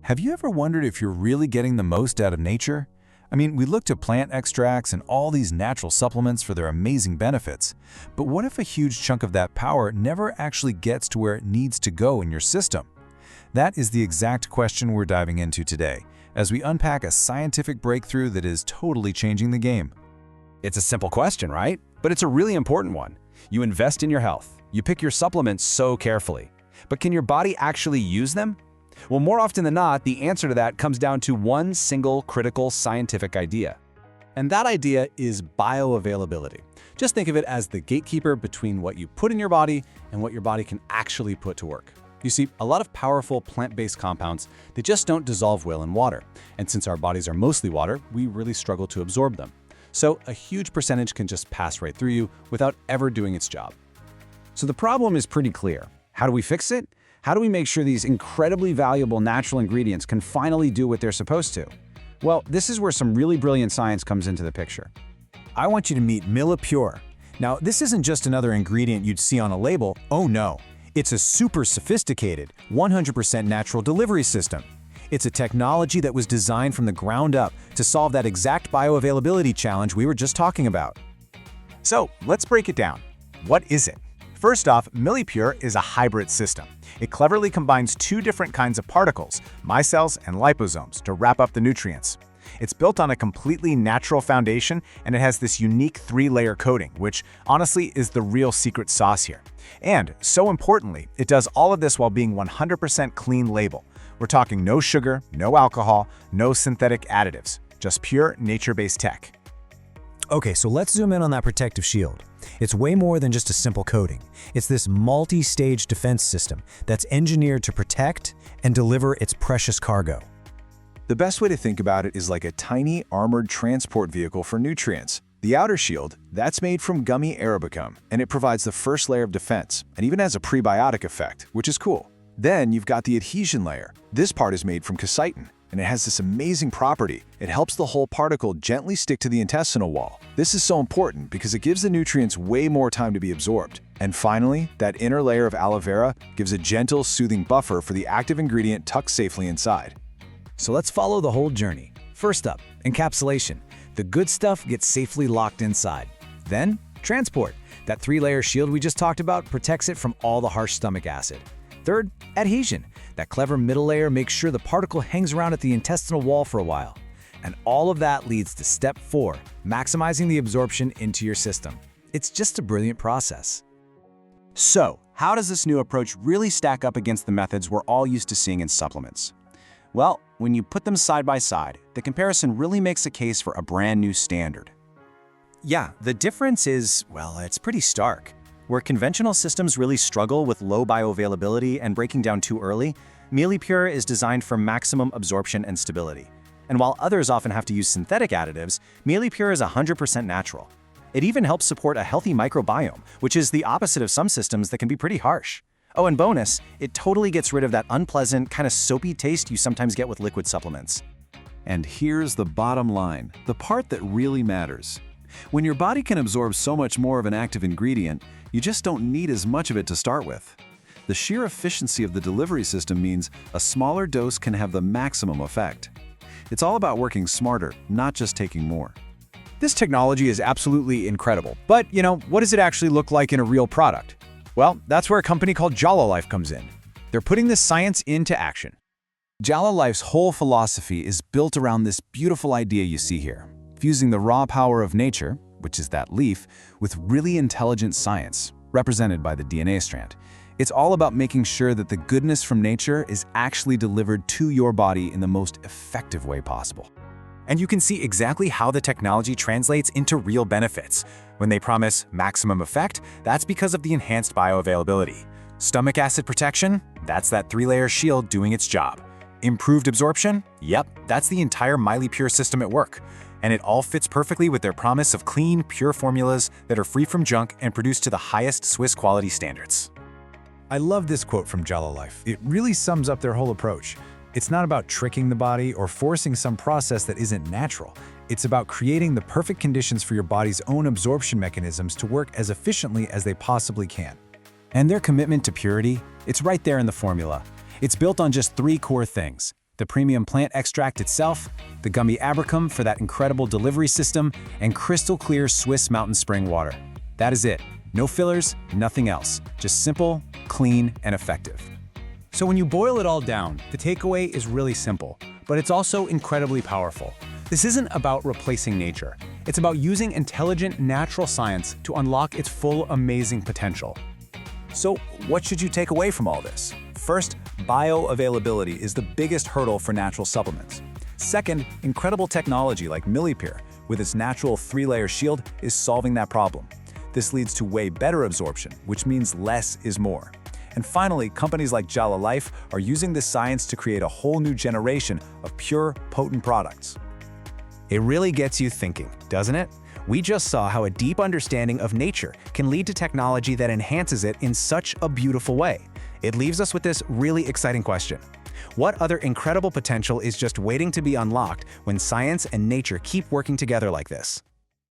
Have you ever wondered if you're really getting the most out of nature? I mean, we look to plant extracts and all these natural supplements for their amazing benefits. But what if a huge chunk of that power never actually gets to where it needs to go in your system? That is the exact question we're diving into today, as we unpack a scientific breakthrough that is totally changing the game. It's a simple question, right? But it's a really important one. You invest in your health. You pick your supplements so carefully. But can your body actually use them? Well, more often than not, the answer to that comes down to one single critical scientific idea. And that idea is bioavailability. Just think of it as the gatekeeper between what you put in your body and what your body can actually put to work. You see, a lot of powerful plant-based compounds, they just don't dissolve well in water. And since our bodies are mostly water, we really struggle to absorb them. So a huge percentage can just pass right through you without ever doing its job. So the problem is pretty clear. How do we fix it? How do we make sure these incredibly valuable natural ingredients can finally do what they're supposed to? Well, this is where some really brilliant science comes into the picture. I want you to meet MiLiPure. Now, this isn't just another ingredient you'd see on a label. Oh no, it's a super sophisticated, 100% natural delivery system. It's a technology that was designed from the ground up to solve that exact bioavailability challenge we were just talking about. So, let's break it down. What is it? First off, MiLiPure is a hybrid system. It cleverly combines two different kinds of particles, myels and liposomes, to wrap up the nutrients. It's built on a completely natural foundation, and it has this unique three-layer coating, which honestly is the real secret sauce here. And, so importantly, it does all of this while being 100% clean label. We're talking no sugar, no alcohol, no synthetic additives, just pure nature-based tech. Okay, so let's zoom in on that protective shield. It's way more than just a simple coating. It's this multi-stage defense system that's engineered to protect and deliver its precious cargo. The best way to think about it is like a tiny armored transport vehicle for nutrients. The outer shield, that's made from gummy arabicum, and it provides the first layer of defense, and even has a prebiotic effect, which is cool. Then you've got the adhesion layer. This part is made from chitin, and it has this amazing property. It helps the whole particle gently stick to the intestinal wall. This is so important because it gives the nutrients way more time to be absorbed. And finally, that inner layer of aloe vera gives a gentle, soothing buffer for the active ingredient tucked safely inside. So let's follow the whole journey. First up, encapsulation. The good stuff gets safely locked inside. Then, transport. That three-layer shield we just talked about protects it from all the harsh stomach acid. Third, adhesion. That clever middle layer makes sure the particle hangs around at the intestinal wall for a while. And all of that leads to step 4, maximizing the absorption into your system. It's just a brilliant process. So, how does this new approach really stack up against the methods we're all used to seeing in supplements? Well, when you put them side by side, the comparison really makes a case for a brand new standard. Yeah, the difference is, well, it's pretty stark. Where conventional systems really struggle with low bioavailability and breaking down too early, MiLiPure is designed for maximum absorption and stability. And while others often have to use synthetic additives, MiLiPure is 100% natural. It even helps support a healthy microbiome, which is the opposite of some systems that can be pretty harsh. Oh, and bonus, it totally gets rid of that unpleasant, kind of soapy taste you sometimes get with liquid supplements. And here's the bottom line, the part that really matters. When your body can absorb so much more of an active ingredient, you just don't need as much of it to start with. The sheer efficiency of the delivery system means a smaller dose can have the maximum effect. It's all about working smarter, not just taking more. This technology is absolutely incredible, but what does it actually look like in a real product? Well, that's where a company called Jala comes in. They're putting this science into action. Jala's whole philosophy is built around this beautiful idea you see here, fusing the raw power of nature, which is that leaf, with really intelligent science, represented by the DNA strand. It's all about making sure that the goodness from nature is actually delivered to your body in the most effective way possible. And you can see exactly how the technology translates into real benefits. When they promise maximum effect, that's because of the enhanced bioavailability. Stomach acid protection? That's that three-layer shield doing its job. Improved absorption? Yep, that's the entire MiLiPure system at work. And it all fits perfectly with their promise of clean, pure formulas that are free from junk and produced to the highest Swiss quality standards. I love this quote from Jala. It really sums up their whole approach. It's not about tricking the body or forcing some process that isn't natural. It's about creating the perfect conditions for your body's own absorption mechanisms to work as efficiently as they possibly can. And their commitment to purity, it's right there in the formula. It's built on just 3 core things: the premium plant extract itself, the gummy abricum for that incredible delivery system, and crystal clear Swiss mountain spring water. That is it. No fillers, nothing else. Just simple, clean, and effective. So when you boil it all down, the takeaway is really simple, but it's also incredibly powerful. This isn't about replacing nature. It's about using intelligent, natural science to unlock its full, amazing potential. So what should you take away from all this? First, bioavailability is the biggest hurdle for natural supplements. Second, incredible technology like MiLiPure, with its natural 3-layer shield, is solving that problem. This leads to way better absorption, which means less is more. And finally, companies like Jala Life are using this science to create a whole new generation of pure, potent products. It really gets you thinking, doesn't it? We just saw how a deep understanding of nature can lead to technology that enhances it in such a beautiful way. It leaves us with this really exciting question. What other incredible potential is just waiting to be unlocked when science and nature keep working together like this?